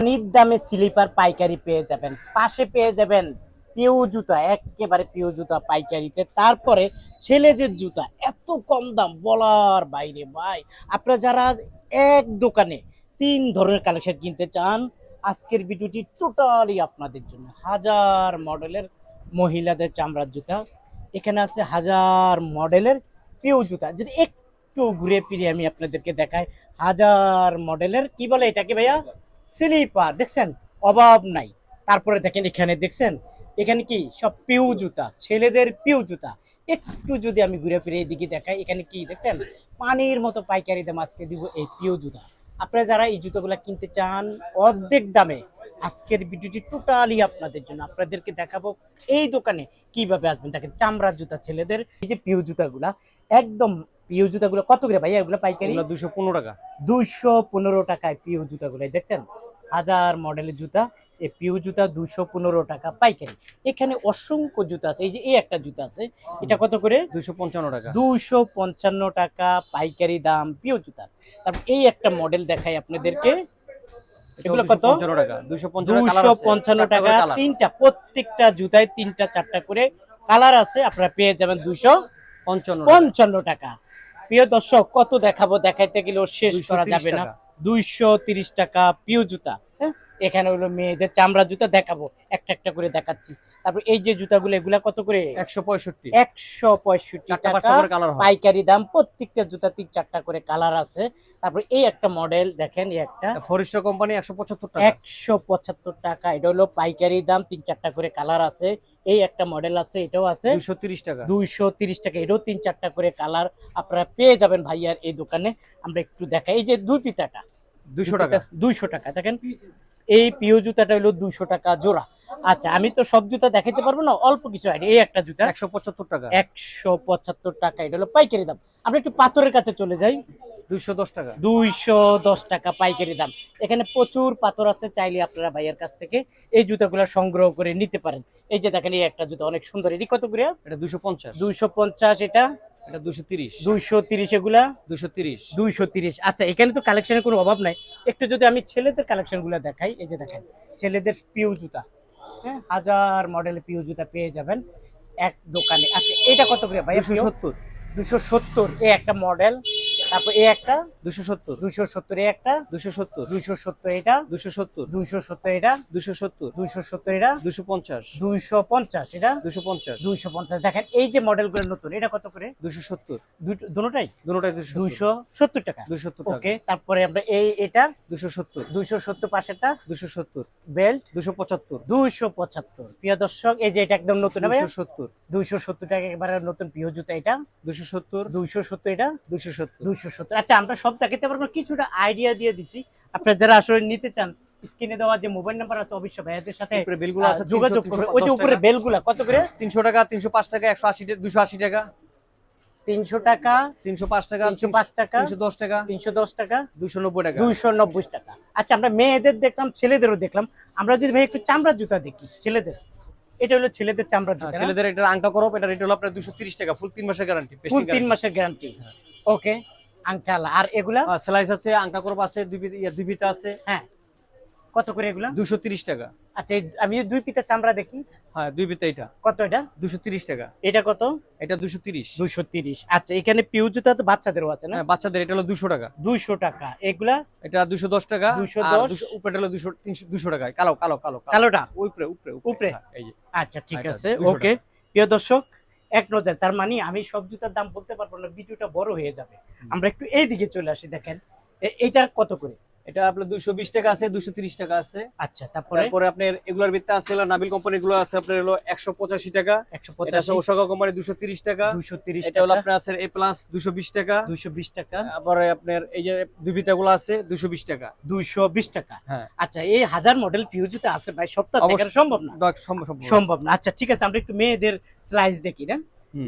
পানির দামে স্লিপার পাইকারি পেয়ে যাবেন, পাশে পেয়ে যাবেন পিউ জুতা, একেবারে পিউ জুতা পাইকারিতে। তারপরে ছেলেদের জুতা এত কম দাম বলার বাইরে ভাই। আপনারা যারা এক দোকানে তিন ধরনের কালেকশন কিনতে চান, আজকের ভিডিওটি টোটালি আপনাদের জন্য। হাজার মডেলের মহিলাদের চামড়ার জুতা, এখানে আছে হাজার মডেলের পিউ জুতা। যদি একটু ঘুরে ফিরে আমি আপনাদেরকে দেখাই, হাজার মডেলের কি বলে এটাকে ভাইয়া, স্লিপার দেখছেন, অভাব নাই। তারপরে দেখেন এখানে দেখছেন, এখানে কি সব পিউ জুতা, ছেলেদের পিউ জুতা। একটু যদি আমি ঘুরে ফিরে এদিকে দেখাই, এখানে কি দেখছেন, পানির মতো পাইকারি দাম আজকে দিব এই পিউ জুতা। আপনারা যারা এই জুতোগুলো কিনতে চান অর্ধেক দামে, আজকের ভিডিওটি টোটালি আপনাদের জন্য। আপনাদেরকে দেখাবো এই দোকানে কিভাবে আসবেন। দেখেন চামড়ার জুতা ছেলেদের, এই যে পিউ জুতাগুলা, একদম পিউ জুতাগুলো কত করে ভাইয়া এগুলো পাইকারি? 215 টাকা। 215 টাকায় পিউ জুতাগুলো দেখছেন, হাজার মডেলের জুতা। এই পিউ জুতা 215 টাকা পাইকারি। এখানে অসংখ্য জুতা আছে, এই যে এই একটা জুতা আছে, এটা কত করে? 255 টাকা। 255 টাকা পাইকারি দাম পিউ জুতার। তারপর এই একটা মডেল দেখাই আপনাদেরকে, এগুলো কত? 255 টাকা। 255 টাকা। তিনটা, প্রত্যেকটা জুতায় তিনটা চারটা করে কালার আছে। আপনারা পেয়ে যাবেন 255 টাকা। প্রিয় দর্শক, কত দেখাবো, দেখাইতে গেলেও শেষ করা যাবে না। 230 টাকা পিউ জুতা। হ্যাঁ, এখানে হলো মেয়েদের চামড়া জুতা, দেখাবো একটা একটা করে দেখাচ্ছি। তারপর এই যে জুতাগুলো, এগুলা কত করে? 165 টাকা পাইকারি দাম। প্রত্যেকটা জুতা তিন চারটা করে কালার আছে। তারপর এই একটা মডেল দেখেন, এই একটা ফরিস্টার কোম্পানি 175 টাকা। 175 টাকা, এটা হলো পাইকারি দাম, তিন চারটা করে কালার আছে। এই একটা মডেল আছে, এটাও আছে 230 টাকা। 230 টাকা, এটাও তিন চারটা করে কালার আপনারা পেয়ে যাবেন ভাইয়ার এই দোকানে। আমরা একটু দেখাই, এই যে দুই পিতাটা 200 টাকা। 200 টাকা দেখেন, এই পিও জুতাটা হলো 200 টাকা জোড়া। আচ্ছা, আমি তো সব জুতা দেখাইতে পারবো না, অল্প কিছু আইডিয়া। এই একটা জুতা 175 টাকা। 175 টাকা, এটা হলো পাইকারি দাম। আমরা একটু পাথরের কাছে চলে যাই, 210 টাকা। 210 টাকা পাইকারি দাম। এখানে প্রচুর পাথর আছে, চাইলে আপনারা ভাইয়ের কাছ থেকে এই জুতাগুলো সংগ্রহ করে নিতে পারেন। এই যে দেখেন, এই একটা জুতা অনেক সুন্দর, এটি কত করে? এটা 250। 250। এটা 230। 230, এগুলা 230। 230। আচ্ছা, এখানে তো কালেকশনের কোনো অভাব নাই। একটু যদি আমি ছেলেদের কালেকশনগুলো দেখাই, এই যে দেখেন ছেলেদের পিউ জুতা, হ্যাঁ, হাজার মডেলের পিউ জুতা পেয়ে যাবেন এক দোকানে। আচ্ছা, এটা কত করে ভাই? 270। 270, এই একটা মডেল। তারপর এই একটা 270। 270, এই একটা 270। 270, এটা 270। 270, এটা 270। 270, এটা 250। 250, এটা 250। 250। দেখেন এই যে মডেলগুলো নতুন, এটা কত করে? 270। দুটোটাই দুটোটাই 270 টাকা। 270 টাকা। ওকে, তারপরে আমরা এটা 270। 270, পাশেরটা 270। বেল্ট 275। 275। প্রিয় দর্শক, এই যে এটা একদম নতুন হবে 270। 270 টাকা, একেবারে নতুন পিও জুতা। এটা 270। 270, এটা 270। 270। আচ্ছা, আমরা সব দেখাতে পারবো না, কিছুটা আইডিয়া দিয়ে দিছি। আপনারা যারা আসলে নিতে চান, স্ক্রিনে দেওয়া যে মোবাইল নাম্বার আছে, অবশ্যই ভাইয়াদের সাথে বেলগুলো আছে, যোগাযোগ করবে। ওই যে উপরে বেলগুলা কত করে? 300 টাকা, 305 টাকা, 180 টাকা, 280 টাকা, 300 টাকা, 305 টাকা, 305 টাকা, 310 টাকা, 310 টাকা, 290 টাকা, 290 টাকা। আচ্ছা, আমরা মেয়েদের দেখলাম, ছেলেদেরও দেখলাম। আমরা যদি ভাই একটু চামড়ার জুতা দেখি ছেলেদের, এটা হলো ছেলেদের চামড়ার জুতা। ছেলেদের এটা আংটা করব, এটা রেট হলো আপনার 230 টাকা, ফুল 3 মাসের গ্যারান্টি। ফুল 3 মাসের গ্যারান্টি। ওকে, আঙ্কাল। আর এগুলা স্লাইস আছে, আংটা করব আছে, দুই পিতা আছে। হ্যাঁ, কত করে এগুলা? 230 টাকা। আচ্ছা, আমি যদি দুই পিতা চামড়া দেখি, হ্যাঁ, দুই পিতা। এটা কত? এটা 230 টাকা। এটা কত? এটা 230। 230। আচ্ছা, এখানে পিউ জুতা তো বাচ্চাদেরও আছে না? হ্যাঁ, বাচ্চাদের এটা হলো 200 টাকা। 200 টাকা। এগুলা এটা 210 টাকা। 210। উপরে হলো 200 টাকা। কালো কালো কালো কালোটা উপরে উপরে উপরে। হ্যাঁ, এই যে। আচ্ছা, ঠিক এটা আছে। 200 ওকে, প্রিয় দর্শক, এক নজর, তার মানে আমি সব জুতার দাম বলতে পারবো না, ভিডিওটা বড় হয়ে যাবে। আমরা একটু এই দিকে চলে আসি। দেখেন এইটা কত করে? এটা আপনার 220 টাকা আছে, 230 টাকা আছে। আচ্ছা, তারপরে আপনার এগুলোর ভিতরে আছে হলো নাবিল কোম্পানির গুলো আছে আপনার হলো 185 টাকা। 185। ওশাকা কোম্পানি 230 টাকা। 230 এটা হলো আপনার আছে এ প্লাস 220 টাকা। 220 টাকা। তারপরে আপনার এই যে দুবিতাগুলো আছে 220 টাকা। 220 টাকা। হ্যাঁ। আচ্ছা, এই হাজার মডেল পিউ জুতা আছে ভাই, সবটা দেখানো সম্ভব না। সম্ভব না। আচ্ছা, ঠিক আছে, আমরা একটু মেয়েদের স্লাইস দেখি না,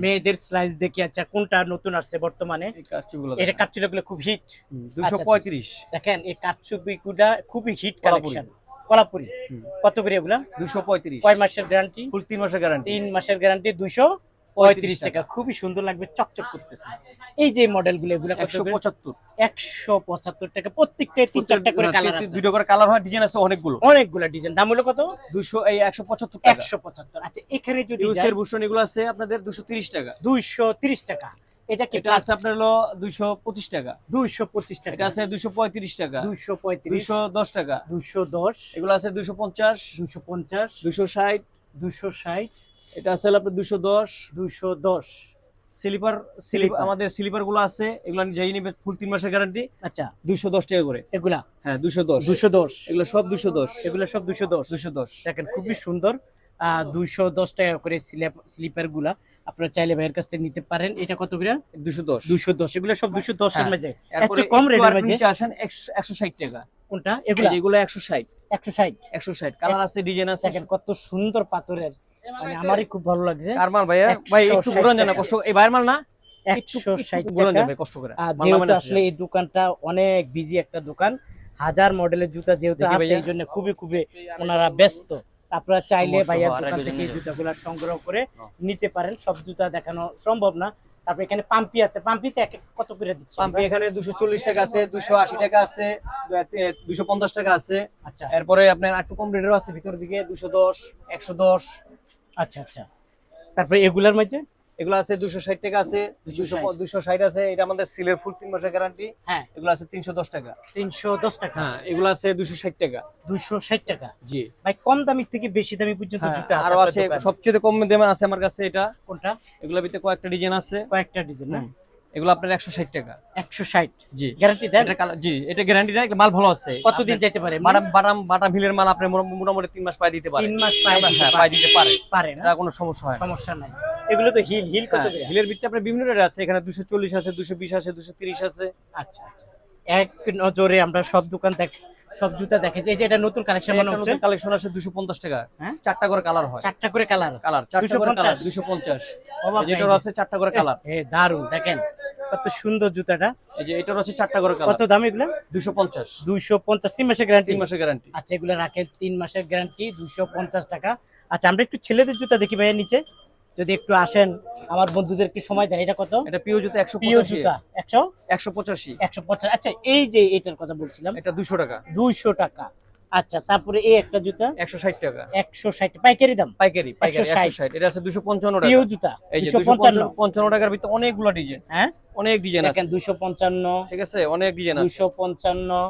মেয়েদের স্লাইস দেখি। আচ্ছা, কোনটা নতুন আসছে বর্তমানে? এটা কাচ্চুগুলো খুব হিট। 235। দেখেন, এই কাচ্চুগুলা খুবই হিট কালেকশন। কলাপুরি কত করে এগুলা? 235। কয় মাসের গ্যারান্টি? ফুল 3 মাসের গ্যারান্টি। 3 মাসের গ্যারান্টি। 235 35 টাকা, খুবই সুন্দর লাগবে, চকচক করতেছে। এই যে মডেলগুলো এগুলো কত? 175 175 টাকা, প্রত্যেকটায় 3-4টা করে কালার আছে, দুটো করে কালার হয়, ডিজাইন আছে অনেকগুলো। অনেকগুলো ডিজাইন। দাম হলো কত? 200 এই 175 টাকা। 175। আচ্ছা এখানে যদি ইউজের বুস্টন এগুলো আছে আপনাদের 230 টাকা। 230 টাকা। এটা কি এটা আছে আপনার হলো 225 টাকা। 225 টাকা। এটা আছে 235 টাকা। 235, 210 টাকা। 210, এগুলো আছে 250, 250, 260, 260, এটা আছে হলো আপনার 210। 210 স্লিপার আমাদের স্লিপার গুলো আছে, এগুলো যেই নিবে ফুল 3 মাসের গ্যারান্টি। আচ্ছা 210 টাকা করে এগুলা। হ্যাঁ 210, 210, এগুলো সব 210, এগুলা সব 210। 210 দেখেন খুবই সুন্দর। 210 টাকা করে স্লিপার গুলা আপনারা চাইলে ভাইয়ের কাছ থেকে নিতে পারেন। এটা কত করে? 210, 210, এগুলো সব 210 এর হ্যাঁ। মধ্যে। এরপরে এত কম রেটের মধ্যে নিচে আসেন 160 টাকা। কোনটা? এগুলা এগুলো 160, 160। 160 কালার আছে, ডিজাইন আছে। দেখেন কত সুন্দর পাথরের, মানে আমারই খুব ভালো লাগছে। কারমাল ভাইয়া, ভাই একটু 160 ঘুরান জানা টাকা। কষ্ট, এই বাইরের মাল না, 160 ঘুরান টাকা। যাবে কষ্ট করে। যেহেতু আসলে এই দোকানটা অনেক বিজি একটা দোকান, হাজার মডেলের জুতা যেহেতু দেখি আছে, ভাইয়া। এই জন্য খুবই খুবই ওনারা ব্যস্ত। আপনারা চাইলে সমস্যা ভাইয়ার হওয়ার দোকান আগে থেকে এই জন্য জুতাগুলো সংগ্রহ করে নিতে পারেন। সব জুতা দেখানো সম্ভব না। তারপর এখানে পাম্পি আছে, পাম্পিতে কত করে দিচ্ছে? পাম্পি এখানে 240 টাকা আছে, 280 টাকা আছে, 250 টাকা আছে। আচ্ছা এরপরে আপনার একটু কম রেটেরও আছে ভিতর দিকে, 210, 110। আচ্ছা আচ্ছা। তারপরে এগুলার মধ্যে এগুলো আছে 260 টাকা আছে, 260 আছে। এটা আমাদের সিলের ফুল 3 মাসের গ্যারান্টি। হ্যাঁ এগুলো আছে 310 টাকা। 310 টাকা। হ্যাঁ এগুলো আছে 260 টাকা। 260 টাকা। জি ভাই কম দামি থেকে বেশি দামি পর্যন্ত হ্যাঁ, জুতা আছে আরো আপনার আছে, দোকানে? সবচেয়ে কম দামে আছে আমার কাছে এটা। কোনটা? এগুলোর ভিতরে কয়েকটা ডিজাইন আছে, কয়েকটা ডিজাইন না? এগুলো আপনার 160 টাকা। 160 জি গ্যারান্টি দেন? এটা জি, এটা গ্যারান্টি দেয়, মাল ভালো আছে। কতদিন যেতে পারে? বাটাম হিলের মাল আপনি মোটামুটি 3 মাস পায় দিতে পারে। 3 মাস পায় দিতে হ্যাঁ পারে। পায় দিতে পারে, পারে না? এটা কোনো সমস্যা হয় না। সমস্যা নাই। এগুলো তো হিল হিল কত করে? হিলের ভিতরে আপনার বিভিন্ন রেট আছে, এখানে 240 আছে, 220 আছে, 230 আছে। আচ্ছা আচ্ছা। এক নজরে আমরা সব দোকান সব জুতা দেখেছি। এই যে এটা নতুন কালেকশন মনে হচ্ছে। কালেকশন আছে 250 টাকা। হ্যাঁ চারটা করে কালার হয়, 4টা করে কালার। চারটা করে কালার 250। এটার আছে চারটা করে কালার। দারুন, দেখেন কত সুন্দর জুতাটা। এই যে এটার আছে চারটা করে কালার। কত দাম এগুলো? 250। 250, 3 মাসের গ্যারান্টি? 3 মাসের গ্যারান্টি। আচ্ছা এগুলো রাখেন 3 মাসের গ্যারান্টি, 250 টাকা। আচ্ছা আমরা একটু ছেলেদের জুতা দেখি ভাইয়া নিচে, যদি একটু আসেন, আমার বন্ধুদেরকে সময় দেন। এটা কত? এটা পিও জুতা পিও 185। জুতা 100 185। 150। আচ্ছা এই যে এটার কথা বলছিলাম, এটা 200 টাকা। 200 টাকা। আচ্ছা তারপরে এই একটা জুতা 160 টাকা 160, পাইকারি দাম? পাইকারি 160। 160। এটা আছে 255 টাকা। পিও জুতা এই যে 255। 255 টাকার ভিতরে অনেকগুলো ডিজাইন, হ্যাঁ অনেক ডিজাইন আছে। দেখেন 255, ঠিক আছে, অনেক ডিজাইন আছে। 255,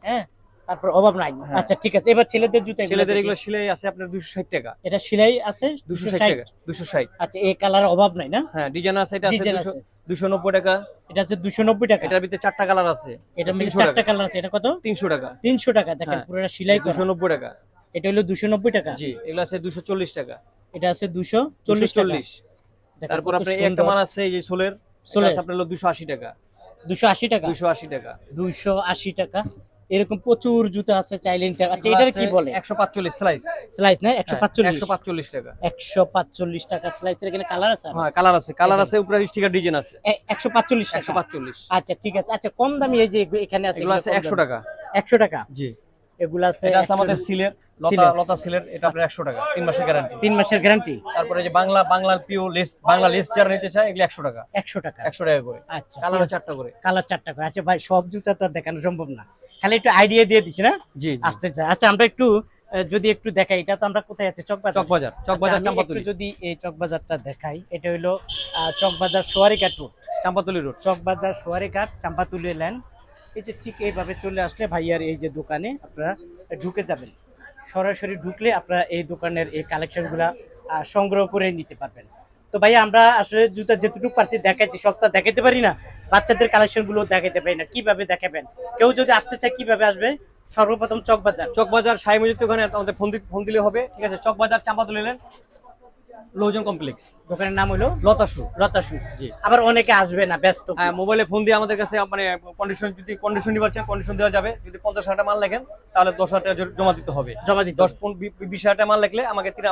হ্যাঁ তারপর অভাব নাই। হ্যাঁ। আচ্ছা ঠিক আছে, এবার ছেলেদের জুতা ছেলেদের এগুলো সেলাই আছে আপনার 260 টাকা। এটা সেলাই আছে 260 260। টাকা 260। আচ্ছা এই কালার অভাব নাই না? হ্যাঁ ডিজাইন আছে, এটা আছে ডিজাইন আছে। 290 টাকা। এটা আছে 290 টাকা। এটার ভিতরে চারটা কালার আছে, এটা মধ্যে 300 চারটা টাকা। কালার আছে। এটা কত? 300 টাকা। 300 টাকা। দেখেন হ্যাঁ। পুরোটা সেলাই করা। 290 টাকা। এটা হলো 290 টাকা। জি এগুলো আছে 240 টাকা। এটা আছে 240 টাকা। 240। দেখেন তারপর কত আপনার একটা সুন্দর। মাল আছে এই যে সোলের, সোলের। এটা আপনার হলো 280 টাকা। 280 টাকা। 280 টাকা। 280 টাকা। এরকম প্রচুর জুতা আছে, চাইলে নিতে। আচ্ছা এটার কি বলে? 145 স্লাইস। স্লাইস না? 145। 145 টাকা। 145 টাকা স্লাইসের। এখানে কালার আছে? হ্যাঁ কালার আছে, কালার আছে, উপরে স্টিকার ডিজাইন আছে। 145 টাকা। 145। আচ্ছা ঠিক আছে। আচ্ছা কম দামি এই যে এখানে আছে, এগুলো আছে 100 টাকা। 100 টাকা। জি এগুলো আছে এটা আছে আমাদের 100 সিলের, সিলের। লতা সিলের, এটা আপনার 100 টাকা, 3 মাসের গ্যারান্টি। 3 মাসের গ্যারান্টি। তারপরে যে বাংলার পিও লেস, বাংলা লেস যারা নিতে চায় এগুলো 100 টাকা। 100 টাকা। 100 টাকা করে। আচ্ছা কালার চারটা করে। কালার 4টা করে। আচ্ছা ভাই সব জুতা তো আর দেখানো সম্ভব না, খালি একটু আইডিয়া দিয়ে দিছি না জি আসতে চাই। আচ্ছা আমরা একটু যদি একটু দেখাই, এটা তো আমরা কোথায় আছে? চকবাজার। চকবাজার আচ্ছা, আমি চাম্পাতুলি। একটু যদি এই চকবাজারটা দেখাই, এটা হলো Chawkbazar Sowarighat road. Champatuli road. Chawkbazar Sowarighat Champatuli lane. এই যে ঠিক এইভাবে চলে আসলে ভাইয়ার এই যে দোকানে আপনারা ঢুকে যাবেন। সরাসরি ঢুকলে আপনারা এই দোকানের এই কালেকশনগুলা সংগ্রহ করে নিতে পারবেন। তো ভাইয়া আমরা আসলে জুতা যেটুকু পারছি দেখাচ্ছি, সবটা দেখাতে পারি না। বাচ্চাদের কালেকশনগুলো দেখাতে পারি না, কিভাবে দেখাবেন? কেউ যদি আসতে চায় কিভাবে আসবে? সর্বপ্রথম চকবাজার সাই মসজিদ, ওখানে আমাদের ফোন দিলে হবে। ঠিক আছে, চকবাজার চাম্পাতুলি লেন, লোজন কমপ্লেক্স। দোকানের নাম হলো লতা শু। লতা সুজ। জি। আবার অনেকে আসবে না, ব্যস্ত। হ্যাঁ মোবাইলে ফোন দিয়ে আমাদের কাছে মানে কন্ডিশন নিবার চান, কন্ডিশন দেওয়া যাবে। যদি 50,000 টাকা মাল লেখেন তাহলে 10,000 টাকা জমা দিতে হবে। জমা দিতে 10-20,000 টাকা মাল লিখলে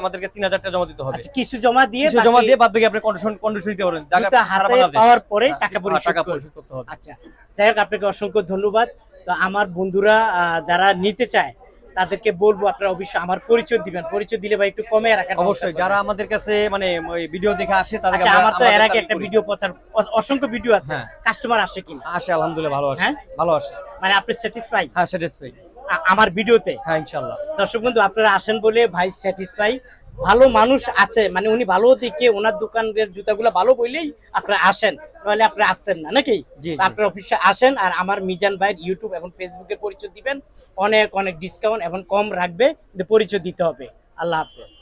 আমাদেরকে 3,000 টাকা জমা দিতে হবে। আচ্ছা, কিছু জমা দিয়ে বাদ বাকি আপনি কন্ডিশন দিতে পারেন। জুতা হাতে পাওয়ার পরে টাকা টাকা পরিশোধ পরিশোধ করতে হবে। আচ্ছা যাই হোক, আপনাকে অসংখ্য ধন্যবাদ। তো আমার বন্ধুরা যারা নিতে চায় তাদেরকে বলবো আপনারা অবশ্যই আমার পরিচয় দিবেন, পরিচয় দিলে ভাই একটু কমে রাখার অবশ্যই যারা আমাদের কাছে মানে ওই ভিডিও দেখে আসে তাদেরকে আচ্ছা, আমার তো আমাদের এর আগে দাবি একটা করি। ভিডিও প্রচার অসংখ্য ভিডিও আছে, হ্যাঁ। কাস্টমার আসে কিনা? আসে আলহামদুলিল্লাহ, ভালো আসে, হ্যাঁ? ভালো আসে। মানে আপনি স্যাটিসফাই হ্যাঁ, স্যাটিসফাই। আমার ভিডিওতে? হ্যাঁ, ইনশাআল্লাহ। দর্শক বন্ধু, আপনারা আসেন বলে ভাই স্যাটিসফাই, ভালো মানুষ আছে, মানে উনি ভালো দিকে ওনার দোকানের জুতাগুলো ভালো বললেই আপনারা আসেন, নাহলে আপনারা আসতেন না নাকি? জি, তো আপনারা অফিসে আসেন আর আমার মিজান ভাইয়ের ইউটিউব এবং ফেসবুকের পরিচয় দিবেন, অনেক অনেক ডিসকাউন্ট এবং কম রাখবে, কিন্তু পরিচয় দিতে হবে। আল্লাহ হাফেজ।